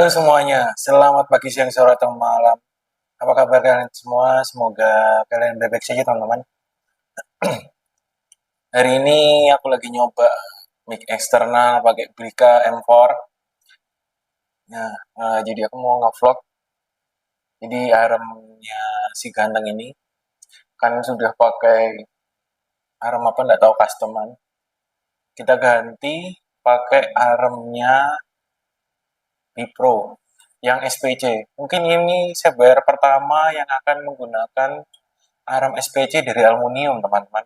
Halo semuanya, selamat pagi, siang, sore, atau malam. Apa kabar kalian semua? Semoga kalian baik-baik saja, teman-teman. Hari ini aku lagi nyoba mic eksternal pakai Brika M4. Nah, jadi aku mau nge-vlog. Jadi aremnya si ganteng ini kan sudah pakai arem apa nggak tahu customan. Kita ganti pakai aremnya Bipro yang SPC. Mungkin ini saya bayar pertama yang akan menggunakan arem SPC dari aluminium, teman-teman.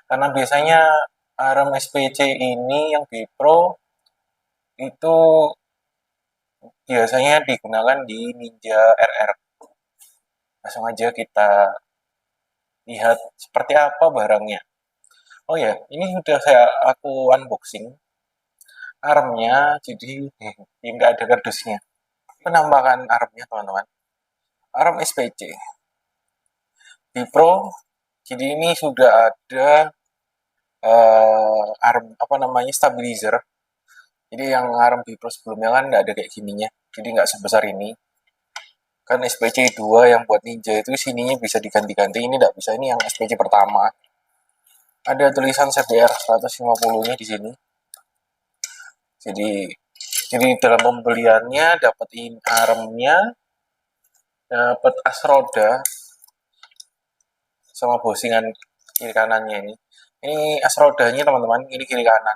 Karena biasanya arem SPC ini yang Bipro itu biasanya digunakan di Ninja RR. Langsung aja kita lihat seperti apa barangnya. Oh ya, ini sudah aku unboxing aremnya, jadi nggak ada kardusnya. Penampakan aremnya, teman-teman. Arem SPC Bipro, jadi ini sudah ada arem apa namanya stabilizer. Jadi yang arem Bipro sebelumnya kan nggak ada kayak gininya, jadi nggak sebesar ini. Kan SPC 2 yang buat Ninja itu sininya bisa diganti-ganti, ini nggak bisa, ini yang SPC pertama. Ada tulisan CBR 150-nya di sini. Jadi dalam pembeliannya dapetin aremnya, dapat as roda sama bosingan kiri kanannya ini. Ini as rodanya, teman-teman, ini kiri kanan.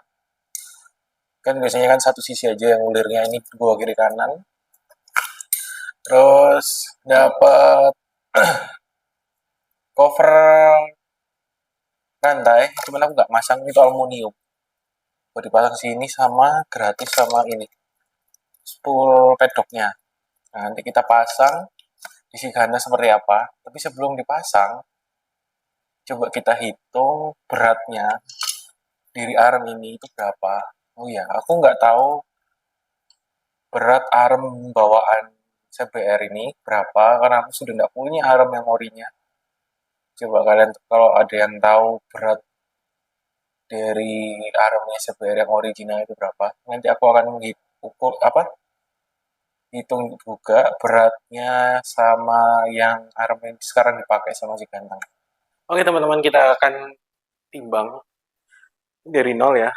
Kan biasanya kan satu sisi aja yang ulirnya, ini dua kiri kanan. Terus dapat cover rantai, cuman aku nggak masang, itu aluminium. Buat dipasang sini sama gratis sama ini spool pedoknya. Nah, nanti kita pasang isi ganda seperti apa. Tapi sebelum dipasang, coba kita hitung beratnya dari arem ini itu berapa. Oh ya, aku nggak tahu berat arem bawaan CBR ini berapa, karena aku sudah nggak punya arem yang orinya. Coba kalian kalau ada yang tahu berat dari aremnya CBR yang original itu berapa, nanti aku akan ukur apa hitung juga beratnya sama yang arem yang sekarang dipakai sama si ganteng. Oke teman-teman, kita akan timbang dari nol ya.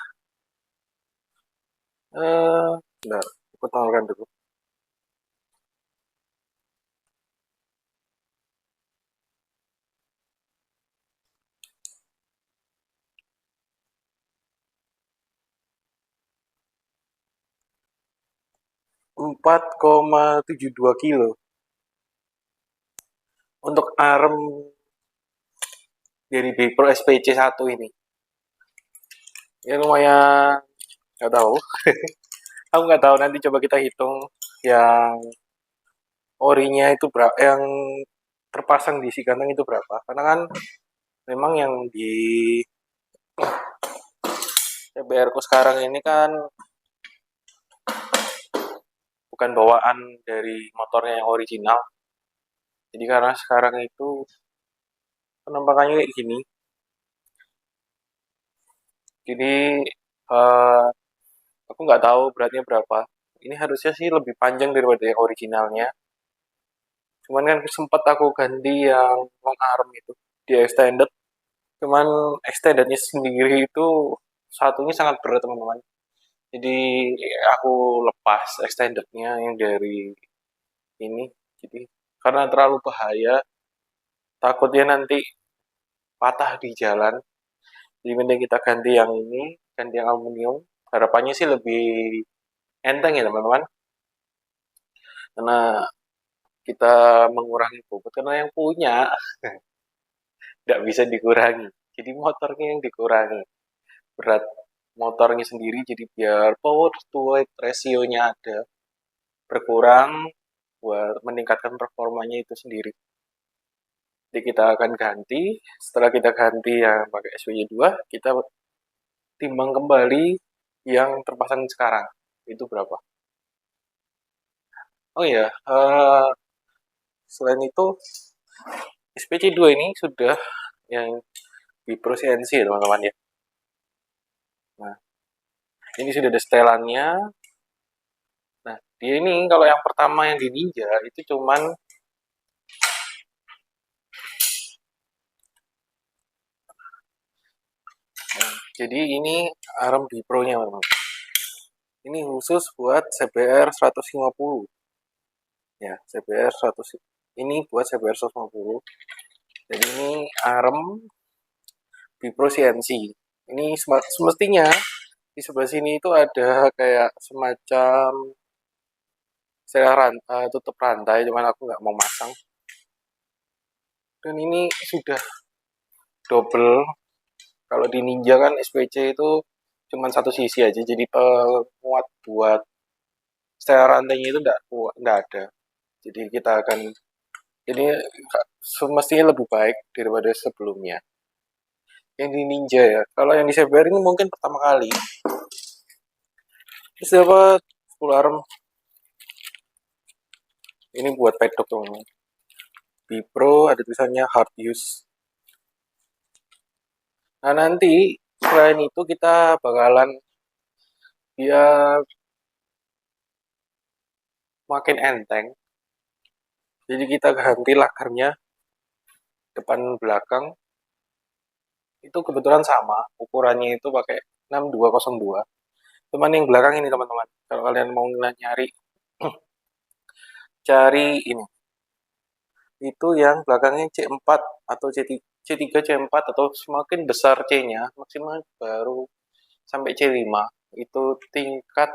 Bentar, aku tolongkan dulu. Empat 4,72 kilo untuk arem dari Bipro SPC 1 ini. Ya lumayan, nggak tahu. Aku nggak tahu, nanti coba kita hitung yang orinya itu berapa, yang terpasang di si ganteng itu berapa. Karena kan memang yang di CBR ku sekarang ini kan bukan bawaan dari motornya yang original. Jadi karena sekarang itu penampakannya kayak gini. Jadi uh, aku nggak tahu beratnya berapa. Ini harusnya sih lebih panjang daripada yang originalnya. Cuman kan sempat aku ganti yang long arm itu, dia extended. Cuman extendednya sendiri itu satunya sangat berat, teman-teman. Jadi aku lepas extendednya yang dari ini. Jadi karena terlalu bahaya, takutnya nanti patah di jalan. Jadi mending kita ganti yang ini, ganti yang aluminium. Harapannya sih lebih enteng ya, teman-teman. Karena kita mengurangi bobot, karena yang punya tidak bisa dikurangi. Jadi motornya yang dikurangi. Berat motornya sendiri, jadi biar power to weight ratio-nya ada berkurang buat meningkatkan performanya itu sendiri. Jadi kita akan ganti, setelah kita ganti yang pakai SWY 2, kita timbang kembali yang terpasang sekarang. Itu berapa? Oh ya, selain itu SPC 2 ini sudah yang Bipro CNC, teman-teman ya. Nah, ini sudah ada setelannya. Nah, Dia ini kalau yang pertama yang di Ninja itu cuman jadi ini ARM Bipro-nya memang. Ini khusus buat CBR 150. Ya, CBR 100. Ini buat CBR 150. Jadi ini ARM Bipro CNC. Ini semestinya di sebelah sini itu ada kayak semacam tutup rantai, cuman aku nggak mau masang. Dan ini sudah double. Kalau di Ninja kan SPC itu cuma satu sisi aja, jadi penguat buat setelah rantainya itu enggak ada. Jadi kita akan ini semestinya lebih baik daripada sebelumnya. Yang di Ninja ya. Kalau yang di CBR ini mungkin pertama kali. Terus dapat 10 ARM. Ini buat pedok teman-teman. Bipro ada tulisannya hard use. Nah nanti selain itu kita bakalan biar makin enteng. Jadi kita ganti lakarnya depan belakang. Itu kebetulan sama, ukurannya itu pakai 6202. Cuman yang belakang ini teman-teman. Kalau kalian mau nyari cari ini. Itu yang belakangnya C4 atau C3 C4 atau semakin besar C-nya, maksimal baru sampai C5. Itu tingkat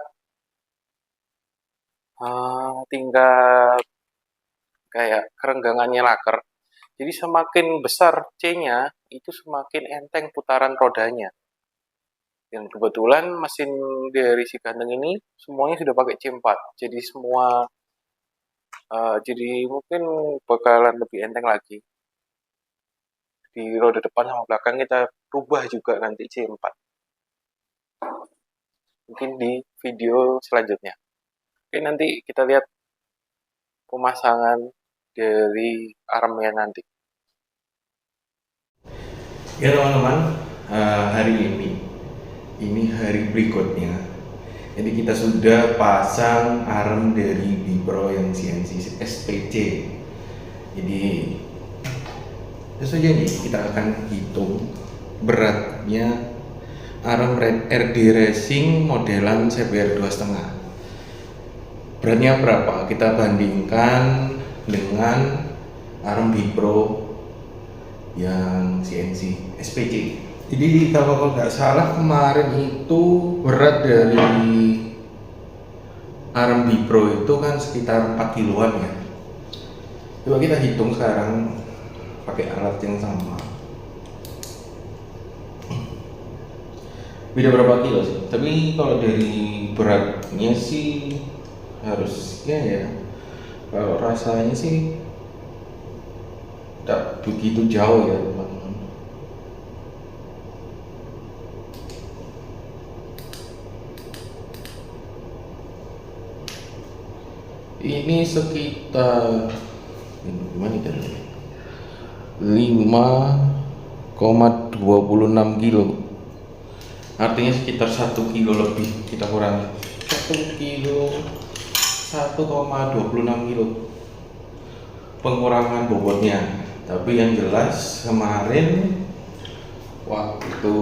kayak kerenggangannya laker. Jadi semakin besar C-nya, itu semakin enteng putaran rodanya. Dan kebetulan mesin dari si ganteng ini semuanya sudah pakai C4. Jadi jadi mungkin bakalan lebih enteng lagi. Di roda depan sama belakang kita rubah juga nanti C4. Mungkin di video selanjutnya. Oke, nanti kita lihat pemasangan dari armnya nanti. Ya teman-teman, hari ini hari berikutnya. Jadi kita sudah pasang arm dari Bipro yang CNC SPC. Jadi sesuai nih kita akan hitung beratnya arm RD Racing modelan CBR 2,5. Beratnya berapa? Kita bandingkan dengan arm Bipro yang CNC SPC. Jadi kalau nggak salah kemarin itu berat dari arm Bipro itu kan sekitar 4 kiloan ya. Coba kita hitung sekarang pakai alat yang sama. Beda berapa kilo sih? Tapi kalau dari beratnya sih harusnya ya. Kalau rasanya sih tidak begitu jauh ya teman-teman. Ini sekitar gimana kan? 5,26 kilo. Artinya sekitar 1 kilo lebih kita kurangi. 1,26 kilo pengurangan bobotnya. Tapi yang jelas kemarin waktu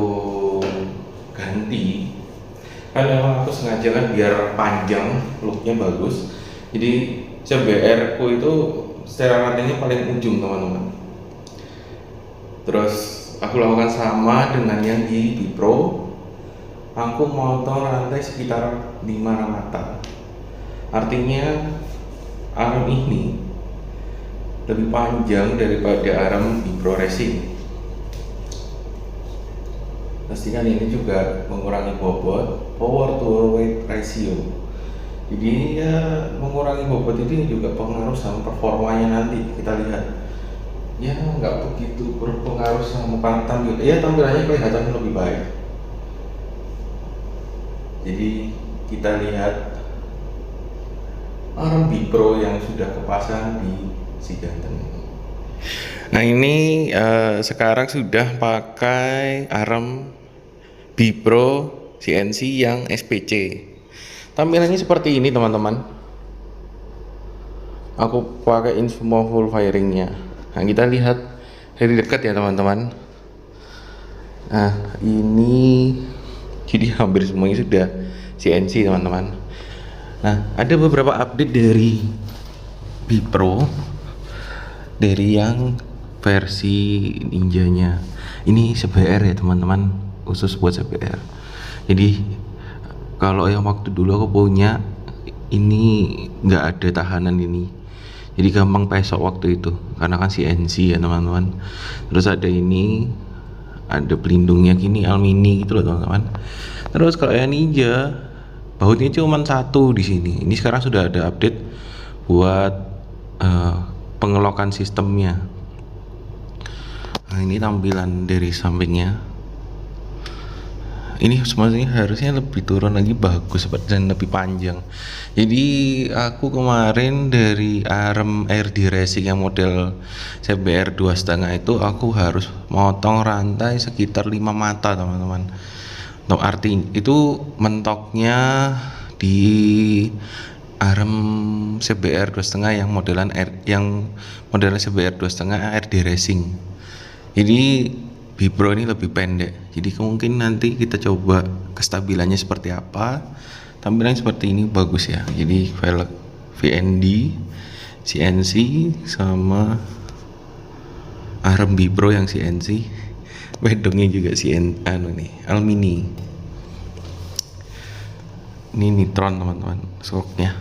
ganti kan memang aku sengaja kan biar panjang, looknya bagus. Jadi CBR ku itu secara rantainya paling ujung teman-teman. Terus aku lakukan sama dengan yang di Bipro. Aku motong rantai sekitar 5 ramatan. Artinya arm ini lebih panjang daripada arm Bipro Racing. Pastikan ini juga mengurangi bobot, power to weight ratio. Jadi ya mengurangi bobot ini juga pengaruh sama performanya nanti. Kita lihat ya nggak begitu berpengaruh sama tampil. Ya tampilannya kelihatan lebih baik. Jadi kita lihat arm Bipro yang sudah kepasang di si ganteng ini. Nah ini sekarang sudah pakai arm Bipro CNC yang SPC. Tampilannya seperti ini teman-teman. aku pakein semua full firingnya. Nah, kita lihat dari dekat ya teman-teman. Nah, ini jadi hampir semuanya sudah CNC teman-teman. Nah, ada beberapa update dari Bipro, dari yang versi Ninjanya. Ini CBR ya teman-teman, khusus buat CBR. Jadi kalau yang waktu dulu aku punya ini nggak ada tahanan ini, jadi gampang pesok waktu itu karena kan CNC ya teman-teman. Terus ada ini, ada pelindungnya gini alumini gitu loh teman-teman. Terus kalau yang Ninja bautnya cuma satu di sini. Ini sekarang sudah ada update buat pengelokan sistemnya. Nah, ini tampilan dari sampingnya. Ini sebenarnya harusnya lebih turun lagi bagus dan lebih panjang. Jadi aku kemarin dari arm RD Racing yang model CBR 2,5 itu aku harus motong rantai sekitar 5 mata teman-teman. Untuk arti itu mentoknya di arm CBR 2,5 yang modelan CBR 2,5 RD Racing. Jadi Bipro ini lebih pendek. Jadi mungkin nanti kita coba kestabilannya seperti apa. Tampilannya seperti ini bagus ya. Jadi velg VND, CNC sama arm Bipro yang CNC. Wedongnya juga alumini. Ini nitron teman-teman, skoknya.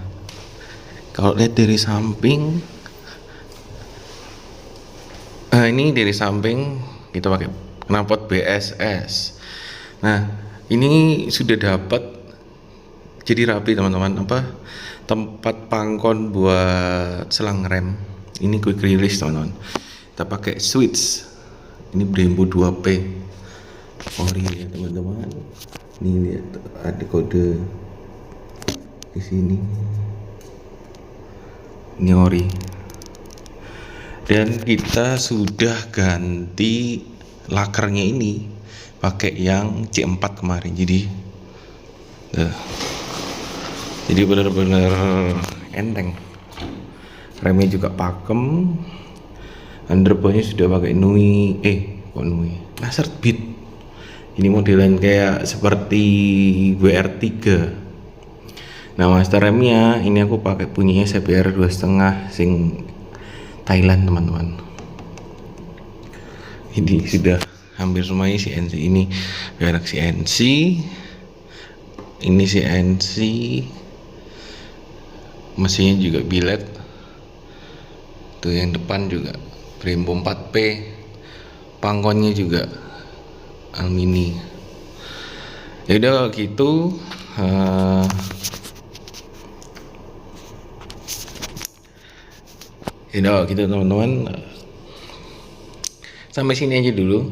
Kalau lihat dari samping, ini dari samping kita pakai knalpot BSS. Nah, ini sudah dapat jadi rapi teman-teman, tempat pangkon buat selang rem. Ini quick release teman-teman. Kita pakai switch. Ini Brembo 2P ori ya teman-teman. Ini lihat ada kode di sini. Ini ori. Dan kita sudah ganti lakernya ini pakai yang C4 kemarin. Jadi benar-benar enteng. Remnya juga pakem. Underbownya sudah pakai Nui Nasert Beat. Ini modelan kayak seperti WR3. Nah, master remnya ini aku pakai punyanya CBR 2,5 sing Thailand teman-teman. Ini sudah hampir semuanya CNC. Ini merek CNC, ini CNC, mesinnya juga billet. Tuh yang depan juga Brembo 4P, pangkonnya juga alumini. Ya udah kalau gitu teman-teman, sampai sini aja dulu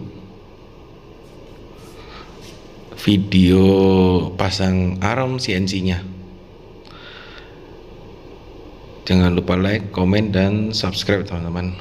video pasang arm CNC-nya. Jangan lupa like, komen, dan subscribe teman-teman.